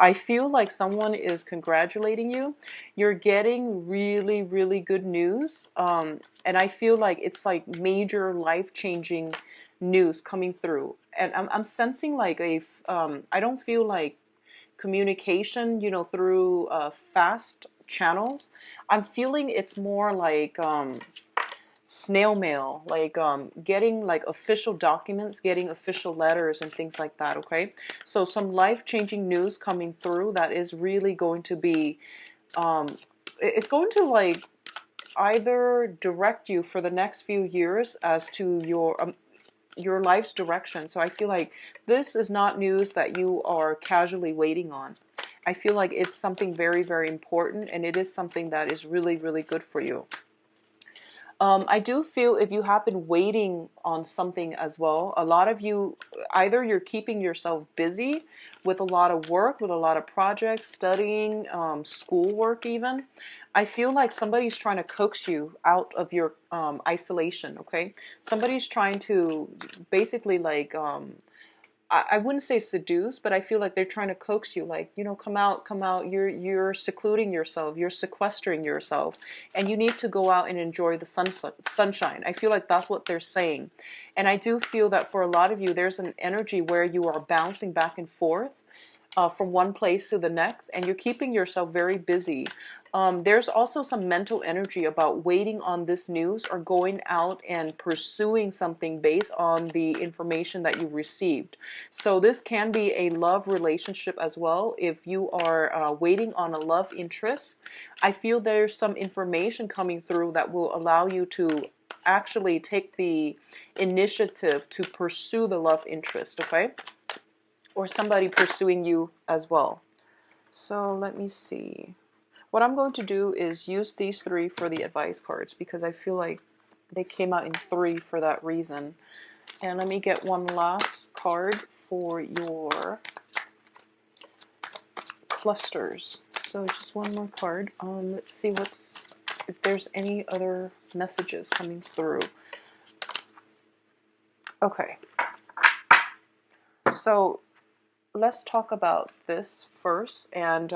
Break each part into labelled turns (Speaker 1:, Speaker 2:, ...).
Speaker 1: I feel like someone is congratulating you. You're getting really, really good news. And I feel like it's like major life-changing news coming through. And I'm sensing like I don't feel like communication, through fast channels. I'm feeling it's more like snail mail, like getting like official documents, getting official letters and things like that. Okay, so some life-changing news coming through that is really going to be um, it's going to like either direct you for the next few years as to your life's direction. So I feel like this is not news that you are casually waiting on. I feel like it's something very, very important, and it is something that is really, really good for you. I do feel if you have been waiting on something as well, a lot of you, either you're keeping yourself busy with a lot of work, with a lot of projects, studying, schoolwork even. I feel like somebody's trying to coax you out of your isolation, okay? Somebody's trying to basically like I wouldn't say seduce, but I feel like they're trying to coax you, like, come out, come out. You're secluding yourself, you're sequestering yourself, and you need to go out and enjoy the sunshine. I feel like that's what they're saying. And I do feel that for a lot of you, there's an energy where you are bouncing back and forth from one place to the next, and you're keeping yourself very busy. There's also some mental energy about waiting on this news or going out and pursuing something based on the information that you received. So this can be a love relationship as well. If you are waiting on a love interest, I feel there's some information coming through that will allow you to actually take the initiative to pursue the love interest, okay? Or somebody pursuing you as well. So let me see. What I'm going to do is use these three for the advice cards because I feel like they came out in three for that reason. And let me get one last card for your clusters. So just one more card. Let's see if there's any other messages coming through. Okay. So let's talk about this first. And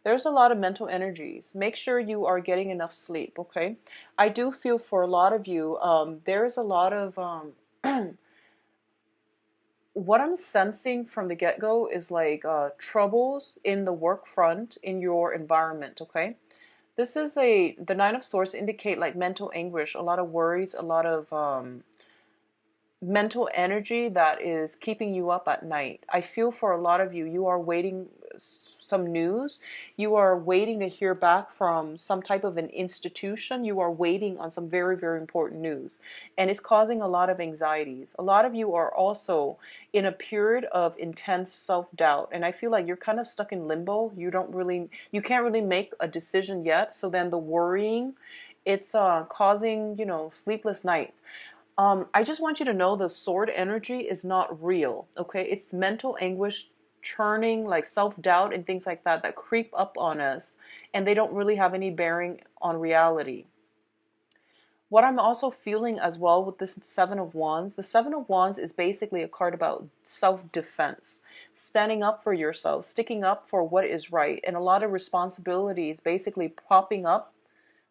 Speaker 1: there's a lot of mental energies. Make sure you are getting enough sleep, okay? I do feel for a lot of you, there's a lot of what I'm sensing from the get-go is like troubles in the work front in your environment, okay? This is the Nine of Swords indicate like mental anguish, a lot of worries, a lot of mental energy that is keeping you up at night. I feel for a lot of you, you are waiting some news. You are waiting to hear back from some type of an institution. You are waiting on some very, very important news. And it's causing a lot of anxieties. A lot of you are also in a period of intense self-doubt. And I feel like you're kind of stuck in limbo. You can't really make a decision yet. So then the worrying, it's causing, sleepless nights. I just want you to know the sword energy is not real, okay? It's mental anguish, churning, like self-doubt and things like that creep up on us, and they don't really have any bearing on reality. What I'm also feeling as well with this Seven of Wands, the Seven of Wands is basically a card about self-defense, standing up for yourself, sticking up for what is right, and a lot of responsibilities basically popping up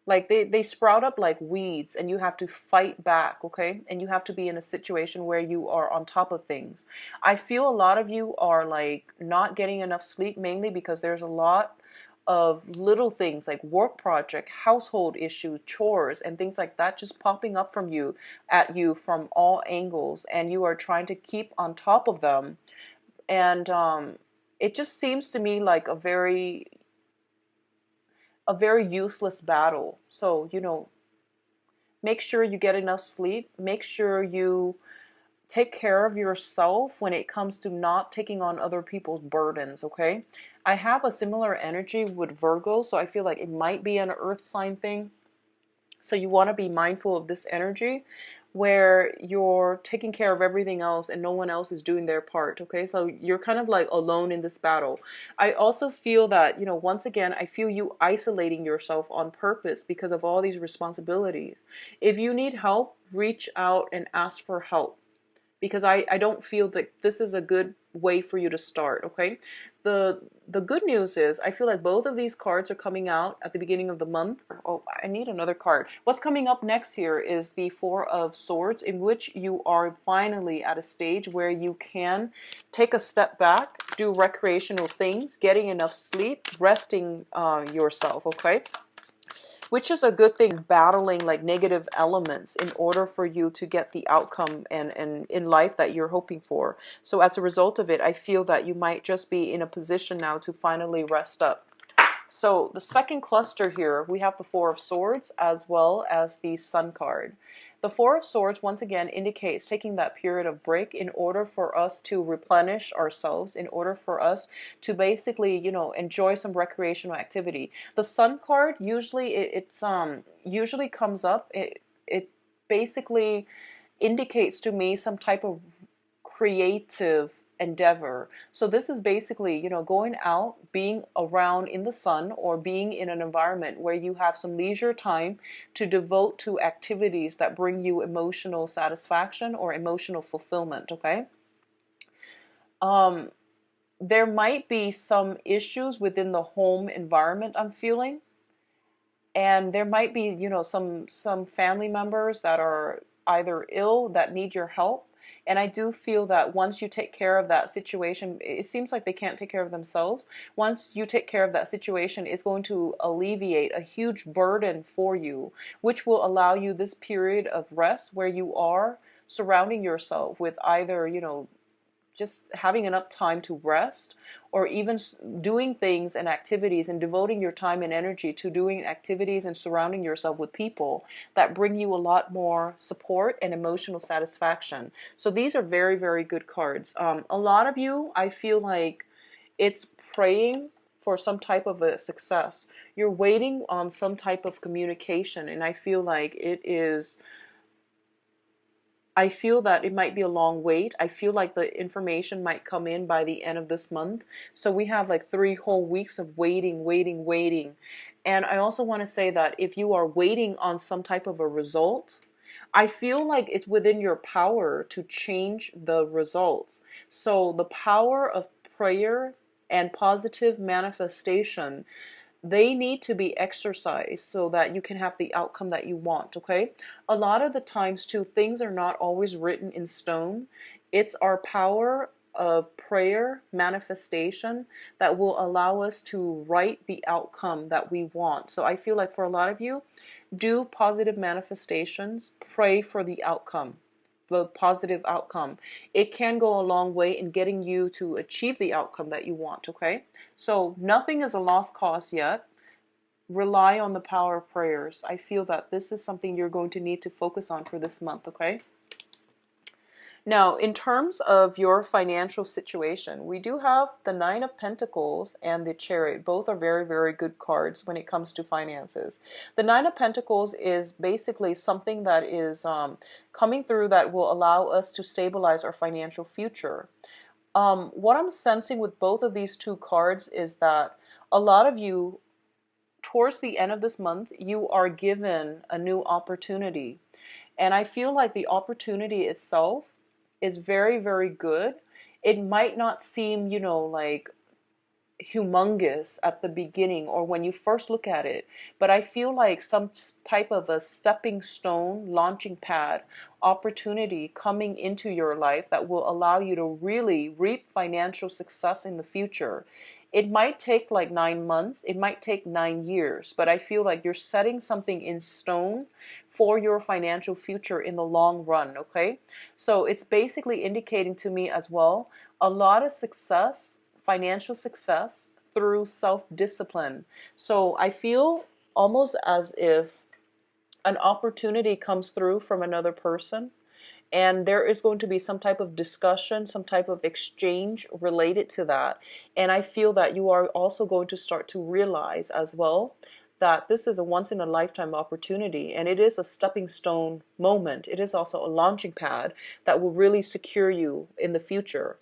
Speaker 1: like they sprout up like weeds and you have to fight back, okay? And you have to be in a situation where you are on top of things. I feel a lot of you are like not getting enough sleep mainly because there's a lot of little things like work project, household issues, chores, and things like that just popping up from you at you from all angles, and you are trying to keep on top of them. And it just seems to me like a very useless battle. So, make sure you get enough sleep. Make sure you take care of yourself when it comes to not taking on other people's burdens, okay? I have a similar energy with Virgo, so I feel like it might be an earth sign thing. So you want to be mindful of this energy where you're taking care of everything else and no one else is doing their part, okay? So you're kind of like alone in this battle. I also feel that, once again, I feel you isolating yourself on purpose because of all these responsibilities. If you need help, reach out and ask for help. because I don't feel that this is a good way for you to start, okay? The good news is I feel like both of these cards are coming out at the beginning of the month. Oh, I need another card. What's coming up next here is the Four of Swords, in which you are finally at a stage where you can take a step back, do recreational things, getting enough sleep, resting yourself, okay? Which is a good thing, battling like negative elements in order for you to get the outcome and in life that you're hoping for. So as a result of it, I feel that you might just be in a position now to finally rest up. So the second cluster here, we have the Four of Swords as well as the Sun card. The Four of Swords, once again, indicates taking that period of break in order for us to replenish ourselves, in order for us to basically, enjoy some recreational activity. The Sun card, usually it's usually comes up, it basically indicates to me some type of creative endeavor. So this is basically, going out, being around in the sun, or being in an environment where you have some leisure time to devote to activities that bring you emotional satisfaction or emotional fulfillment, okay? There might be some issues within the home environment, I'm feeling. And there might be, some family members that are either ill that need your help. And I do feel that once you take care of that situation, it seems like they can't take care of themselves. Once you take care of that situation, it's going to alleviate a huge burden for you, which will allow you this period of rest where you are surrounding yourself with either, just having enough time to rest, or even doing things and activities and devoting your time and energy to doing activities and surrounding yourself with people that bring you a lot more support and emotional satisfaction. So these are very, very good cards. A lot of you, I feel like it's praying for some type of a success. You're waiting on some type of communication, and I feel like I feel that it might be a long wait. I feel like the information might come in by the end of this month. So we have like 3 whole weeks of waiting, waiting, waiting. And I also want to say that if you are waiting on some type of a result, I feel like it's within your power to change the results. So the power of prayer and positive manifestation, they need to be exercised so that you can have the outcome that you want, okay? A lot of the times too, things are not always written in stone. It's our power of prayer, manifestation, that will allow us to write the outcome that we want. So I feel like for a lot of you, do positive manifestations, pray for the outcome, the positive outcome. It can go a long way in getting you to achieve the outcome that you want, okay? So nothing is a lost cause yet. Rely on the power of prayers. I feel that this is something you're going to need to focus on for this month, okay? Now, in terms of your financial situation, we do have the Nine of Pentacles and the Chariot. Both are very, very good cards when it comes to finances. The Nine of Pentacles is basically something that is coming through that will allow us to stabilize our financial future. What I'm sensing with both of these two cards is that a lot of you, towards the end of this month, you are given a new opportunity. And I feel like the opportunity itself is very, very good. It might not seem, like humongous at the beginning or when you first look at it, but I feel like some type of a stepping stone, launching pad opportunity coming into your life that will allow you to really reap financial success in the future. It might take like 9 months, it might take 9 years, but I feel like you're setting something in stone for your financial future in the long run, okay? So it's basically indicating to me as well a lot of success, financial success through self-discipline. So I feel almost as if an opportunity comes through from another person, and there is going to be some type of discussion, some type of exchange related to that. And I feel that you are also going to start to realize as well that this is a once in a lifetime opportunity, and it is a stepping stone moment. It is also a launching pad that will really secure you in the future.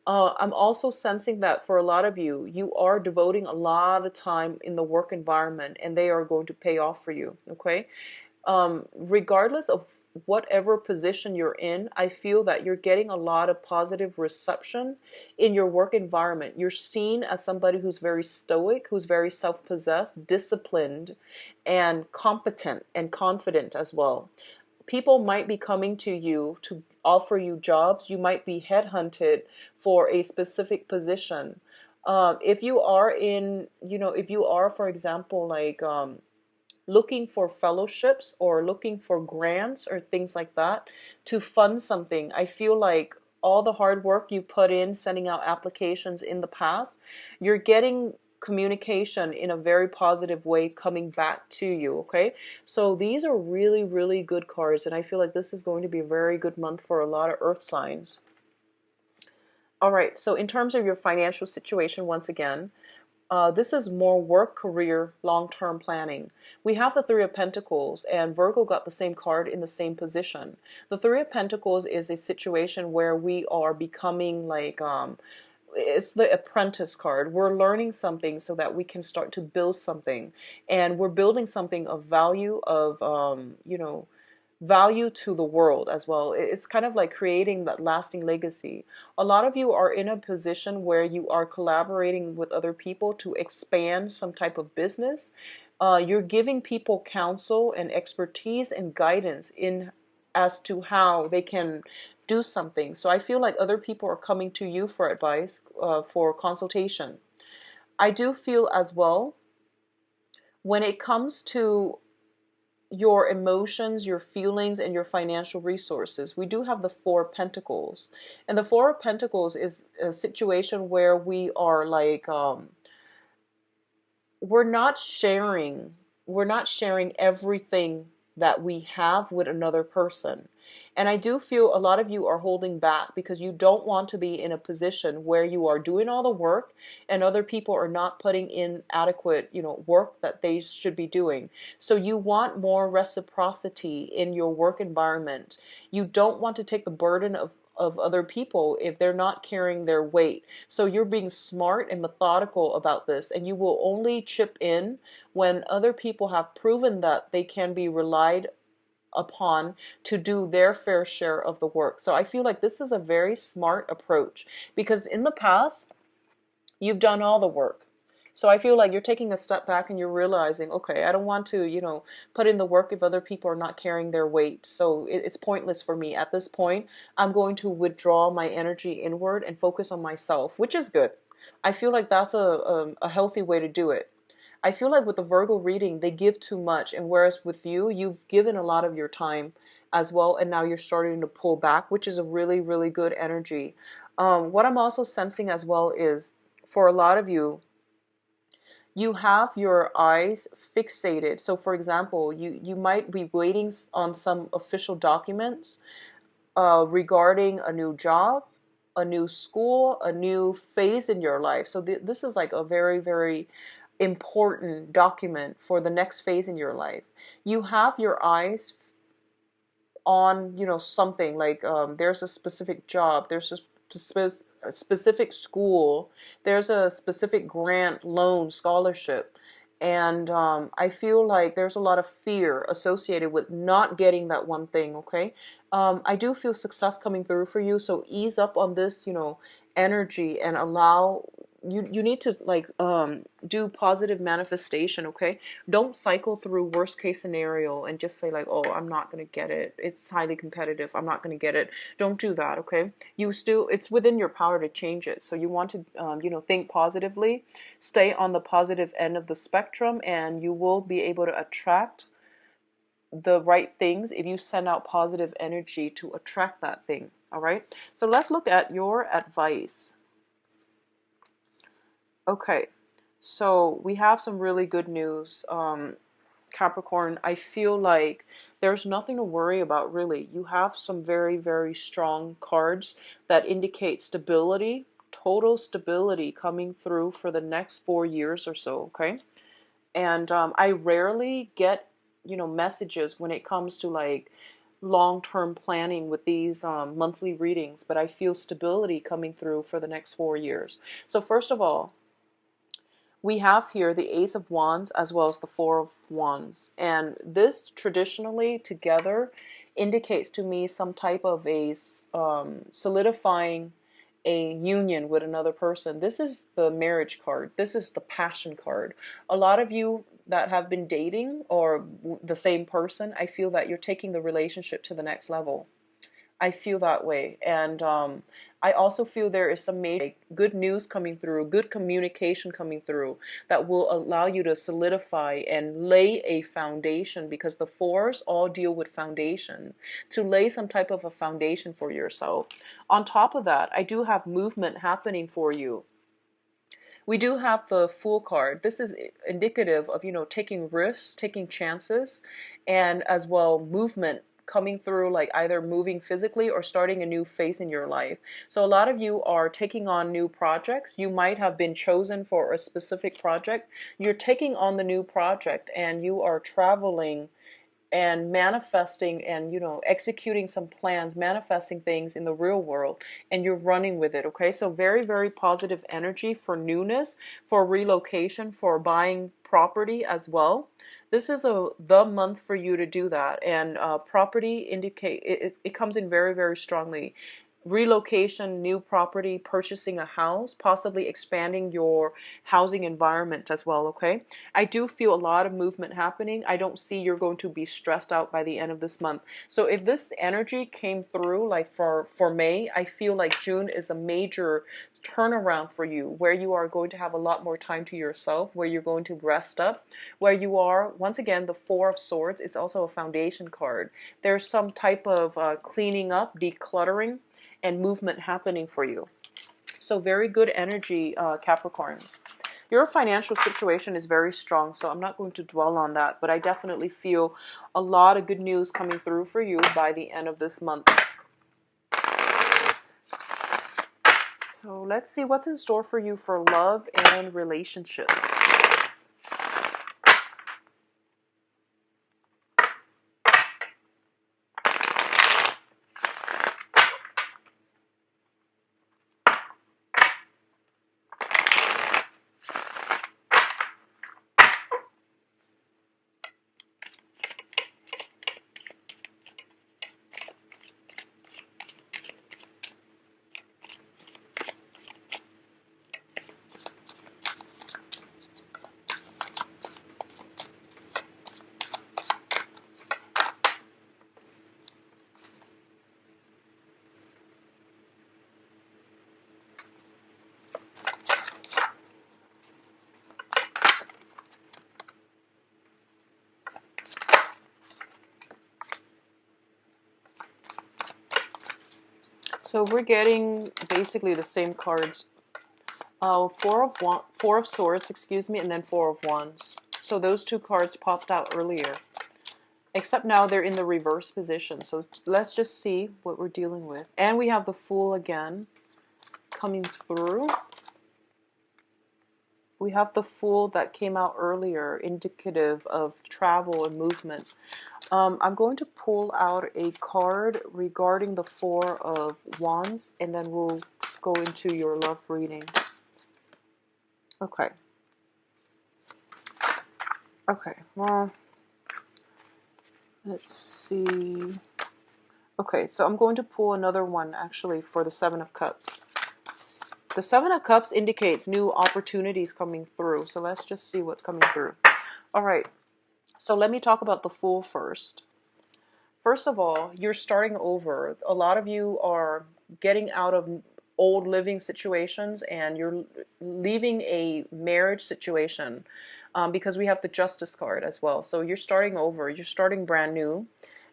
Speaker 1: I'm also sensing that for a lot of you, you are devoting a lot of time in the work environment, and they are going to pay off for you, okay? Regardless of whatever position you're in, I feel that you're getting a lot of positive reception in your work environment. You're seen as somebody who's very stoic, who's very self-possessed, disciplined, and competent and confident as well. People might be coming to you to offer you jobs. You might be headhunted for a specific position. If you are in, if you are, for example, like looking for fellowships or looking for grants or things like that to fund something, I feel like all the hard work you put in sending out applications in the past, you're getting communication in a very positive way coming back to you, okay? So these are really, really good cards, and I feel like this is going to be a very good month for a lot of earth signs. All right, so in terms of your financial situation, once again, this is more work, career, long-term planning. We have the Three of Pentacles, and Virgo got the same card in the same position. The Three of Pentacles is a situation where we are becoming like, it's the apprentice card. We're learning something so that we can start to build something. And we're building something of value, of, value to the world as well. It's kind of like creating that lasting legacy. A lot of you are in a position where you are collaborating with other people to expand some type of business. You're giving people counsel and expertise and guidance in as to how they can do something. So I feel like other people are coming to you for advice, for consultation. I do feel as well, when it comes to your emotions, your feelings, and your financial resources, we do have the Four of Pentacles. And the Four of Pentacles is a situation where we are like, we're not sharing, everything that we have with another person. And I do feel a lot of you are holding back because you don't want to be in a position where you are doing all the work and other people are not putting in adequate, work that they should be doing. So you want more reciprocity in your work environment. You don't want to take the burden of other people if they're not carrying their weight. So you're being smart and methodical about this, and you will only chip in when other people have proven that they can be relied upon to do their fair share of the work. So I feel like this is a very smart approach because in the past, you've done all the work. So I feel like you're taking a step back and you're realizing, okay, I don't want to, put in the work if other people are not carrying their weight. So it's pointless for me. At this point, I'm going to withdraw my energy inward and focus on myself, which is good. I feel like that's a healthy way to do it. I feel like with the Virgo reading, they give too much. And whereas with you, you've given a lot of your time as well. And now you're starting to pull back, which is a really, really good energy. What I'm also sensing as well is for a lot of you, you have your eyes fixated. So for example, you might be waiting on some official documents regarding a new job, a new school, a new phase in your life. So this is like a very, very important document for the next phase in your life. You have your eyes on, something like there's a specific job, there's a specific school, there's a specific grant, loan, scholarship. And I feel like there's a lot of fear associated with not getting that one thing, okay? I do feel success coming through for you, so ease up on this, energy and allow you need to like do positive manifestation, okay? Don't cycle through worst case scenario and just say like, oh, I'm not going to get it, it's highly competitive, I'm not going to get it. Don't do that, okay? It's within your power to change it. So you want to think positively, stay on the positive end of the spectrum, and you will be able to attract the right things if you send out positive energy to attract that thing. All right, so let's look at your advice. Okay, so we have some really good news, Capricorn. I feel like there's nothing to worry about, really. You have some very, very strong cards that indicate stability, total stability coming through for the next 4 years or so, okay? And I rarely get, messages when it comes to like long-term planning with these monthly readings, but I feel stability coming through for the next 4 years. So first of all, we have here the Ace of Wands as well as the Four of Wands. And this traditionally together indicates to me some type of a solidifying a union with another person. This is the marriage card. This is the passion card. A lot of you that have been dating or the same person, I feel that you're taking the relationship to the next level. I feel that way. And I also feel there is some major good news coming through, good communication coming through that will allow you to solidify and lay a foundation, because the fours all deal with foundation, to lay some type of a foundation for yourself. On top of that, I do have movement happening for you. We do have the Fool card. This is indicative of, taking risks, taking chances, and as well movement coming through, like either moving physically or starting a new phase in your life. So a lot of you are taking on new projects. You might have been chosen for a specific project. You're taking on the new project and you are traveling and manifesting and executing some plans, manifesting things in the real world, and you're running with it. Okay, so very, very positive energy for newness, for relocation, for buying property as well. This is the month for you to do that. And property indicate it comes in very, very strongly. Relocation, new property, purchasing a house, possibly expanding your housing environment as well. Okay, I do feel a lot of movement happening. I don't see you're going to be stressed out by the end of this month. So if this energy came through like for May, I feel like June is a major turnaround for you, where you are going to have a lot more time to yourself, where you're going to rest up, where you are, once again, the Four of Swords. It's also a foundation card. There's some type of cleaning up, decluttering, and movement happening for you. So very good energy, Capricorns. Your financial situation is very strong, so I'm not going to dwell on that, but I definitely feel a lot of good news coming through for you by the end of this month. So let's see what's in store for you for love and relationships. So we're getting basically the same cards. Four of Swords, excuse me, and then Four of Wands. So those two cards popped out earlier. Except now they're in the reverse position. So let's just see what we're dealing with. And we have the Fool again coming through. We have the Fool that came out earlier, indicative of travel and movement. I'm going to pull out a card regarding the Four of Wands, and then we'll go into your love reading. Okay. Okay, well, let's see. Okay, so I'm going to pull another one, actually, for the Seven of Cups. The Seven of Cups indicates new opportunities coming through, so let's just see what's coming through. All right, so let me talk about the Fool first. First of all, you're starting over. A lot of you are getting out of old living situations and you're leaving a marriage situation because we have the Justice card as well. So you're starting over. You're starting brand new.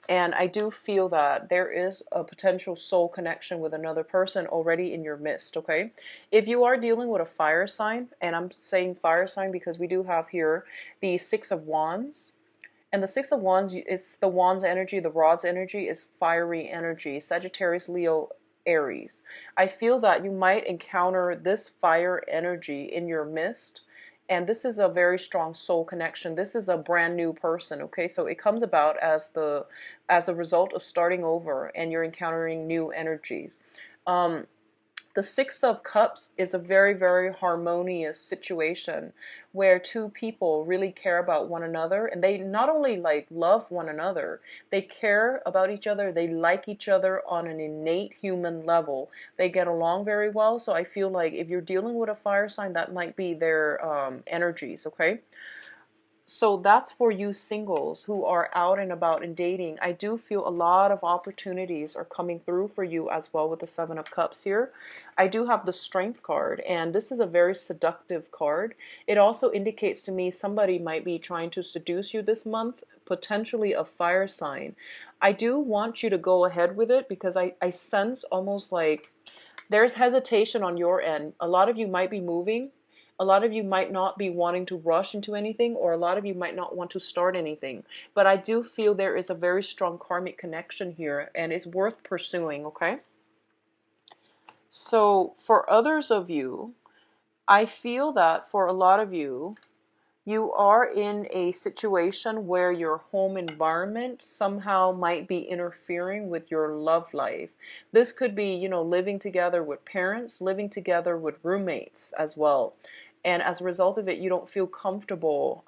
Speaker 1: And I do feel that there is a potential soul connection with another person already in your midst, okay? If you are dealing with a fire sign, and I'm saying fire sign because we do have here the Six of Wands. And the Six of Wands, it's the Wands energy, the Rod's energy is fiery energy, Sagittarius, Leo, Aries. I feel that you might encounter this fire energy in your midst. And this is a very strong soul connection. This is a brand new person, okay? So it comes about as a result of starting over and you're encountering new energies. The The Six of Cups is a very, very harmonious situation where two people really care about one another, and they not only like love one another, they care about each other, they like each other on an innate human level. They get along very well. So I feel like if you're dealing with a fire sign, that might be their energies, okay? So that's for you singles who are out and about and dating. I do feel a lot of opportunities are coming through for you as well with the Seven of Cups here. I do have the Strength card, and this is a very seductive card. It also indicates to me somebody might be trying to seduce you this month, potentially a fire sign. I do want you to go ahead with it because I sense almost like there's hesitation on your end. A lot of you might be moving. A lot of you might not be wanting to rush into anything, or a lot of you might not want to start anything. But I do feel there is a very strong karmic connection here, and it's worth pursuing, okay? So for others of you, I feel that for a lot of you, you are in a situation where your home environment somehow might be interfering with your love life. This could be, you know, living together with parents, living together with roommates as well. And as a result of it, you don't feel comfortable,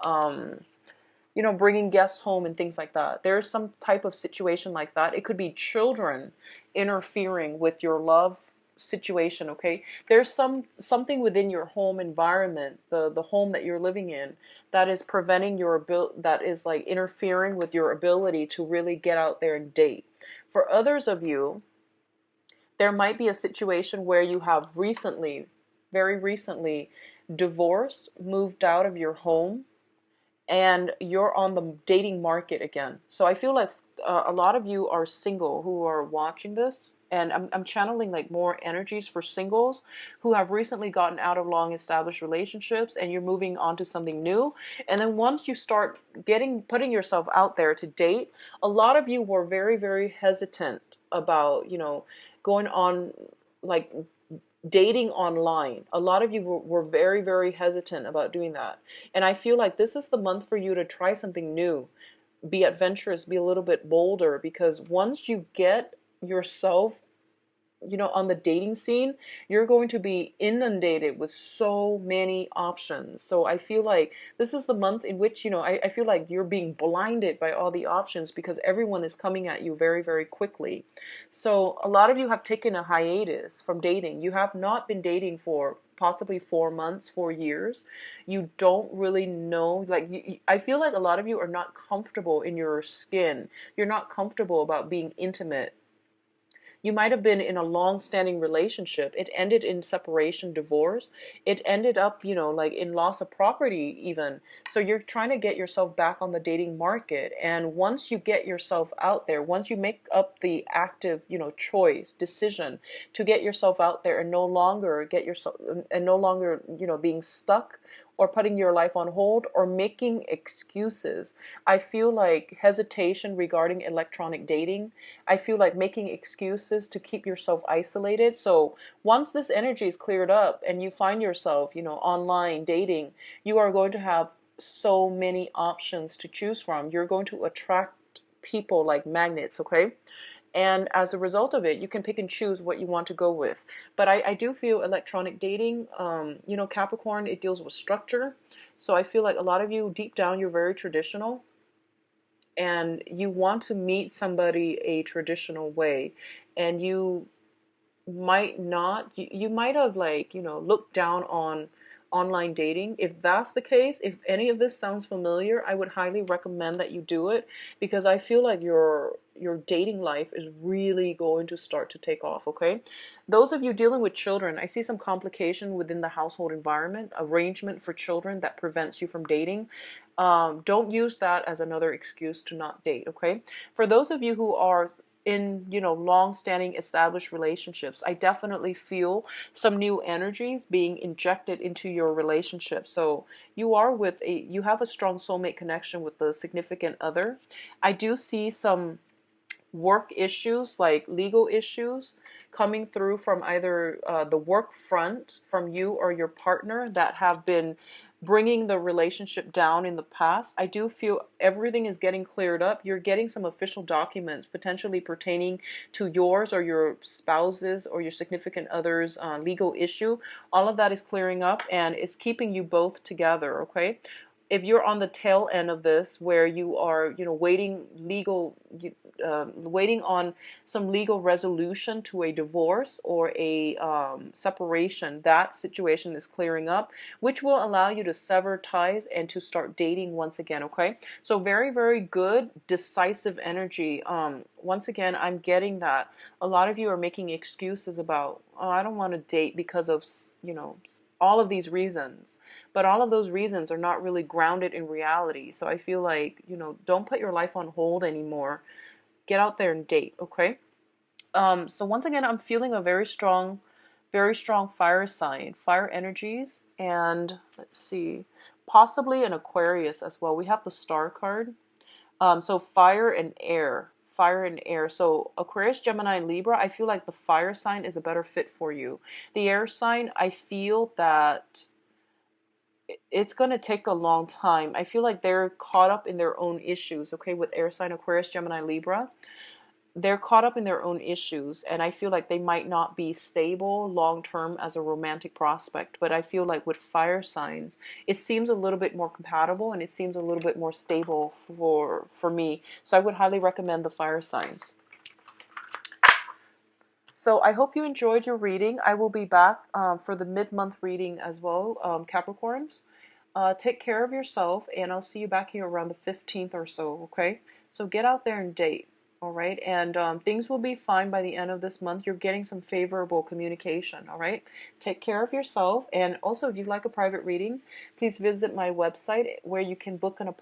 Speaker 1: you know, bringing guests home and things like that. There's some type of situation like that. It could be children interfering with your love situation, okay? There's something within your home environment, the home that you're living in, that is preventing your that is like interfering with your ability to really get out there and date. For others of you, there might be a situation where you have recently, very recently, divorced, moved out of your home, and you're on the dating market again. So I feel like a lot of you are single who are watching this, and I'm channeling like more energies for singles who have recently gotten out of long established relationships, and you're moving on to something new. And then once you start putting yourself out there to date, a lot of you were very, very hesitant about, you know, going on like dating online. A lot of you were very, very hesitant about doing that. And I feel like this is the month for you to try something new, be adventurous, be a little bit bolder, because once you get yourself, you know, on the dating scene, you're going to be inundated with so many options. So I feel like this is the month in which, you know, I feel like you're being blinded by all the options because everyone is coming at you very, very quickly. So a lot of you have taken a hiatus from dating. You have not been dating for possibly 4 months, 4 years. You don't really know, like, I feel like a lot of you are not comfortable in your skin. You're not comfortable about being intimate. You might have been in a long-standing relationship. It ended in separation, divorce. It ended up, you know, like in loss of property even. So you're trying to get yourself back on the dating market. And once you get yourself out there, once you make up the active, you know, choice, decision to get yourself out there and no longer you know, being stuck or putting your life on hold or making excuses. I feel like hesitation regarding electronic dating. I feel like making excuses to keep yourself isolated. So once this energy is cleared up and you find yourself, you know, online dating, you are going to have so many options to choose from. You're going to attract people like magnets, okay? And as a result of it, you can pick and choose what you want to go with. But I do feel electronic dating, you know, Capricorn, it deals with structure. So I feel like a lot of you, deep down, you're very traditional. And you want to meet somebody a traditional way. And you might not, you might have like, you know, looked down on online dating. If that's the case, if any of this sounds familiar, I would highly recommend that you do it, because I feel like your dating life is really going to start to take off, okay? Those of you dealing with children, I see some complication within the household environment, arrangement for children that prevents you from dating. Don't use that as another excuse to not date, okay? For those of you who are in, you know, long-standing established relationships, I definitely feel some new energies being injected into your relationship. So you have a strong soulmate connection with the significant other. I do see some work issues, like legal issues, coming through from either the work front from you or your partner that have been bringing the relationship down in the past. I do feel everything is getting cleared up. You're getting some official documents potentially pertaining to yours or your spouse's or your significant other's legal issue. All of that is clearing up, and it's keeping you both together, okay? If you're on the tail end of this, where you are, waiting on some legal resolution to a divorce or a separation, that situation is clearing up, which will allow you to sever ties and to start dating once again. Okay, so very, very good, decisive energy. Once again, I'm getting that a lot of you are making excuses about, oh, I don't want to date because of, all of these reasons. But all of those reasons are not really grounded in reality. So I feel like, don't put your life on hold anymore. Get out there and date, okay? So once again, I'm feeling a very strong fire sign, fire energies, and let's see, possibly an Aquarius as well. We have the Star card. So fire and air. Fire and air. So Aquarius, Gemini, and Libra, I feel like the fire sign is a better fit for you. The air sign, I feel that it's going to take a long time. I feel like they're caught up in their own issues, okay, with air sign Aquarius, Gemini, Libra. They're caught up in their own issues, and I feel like they might not be stable long term as a romantic prospect. But I feel like with fire signs, it seems a little bit more compatible and it seems a little bit more stable for me. So I would highly recommend the fire signs. So I hope you enjoyed your reading. I will be back for the mid-month reading as well, Capricorns. Take care of yourself, and I'll see you back here around the 15th or so, okay? So get out there and date, all right? And things will be fine by the end of this month. You're getting some favorable communication, all right? Take care of yourself. And also, if you'd like a private reading, please visit my website where you can book an appointment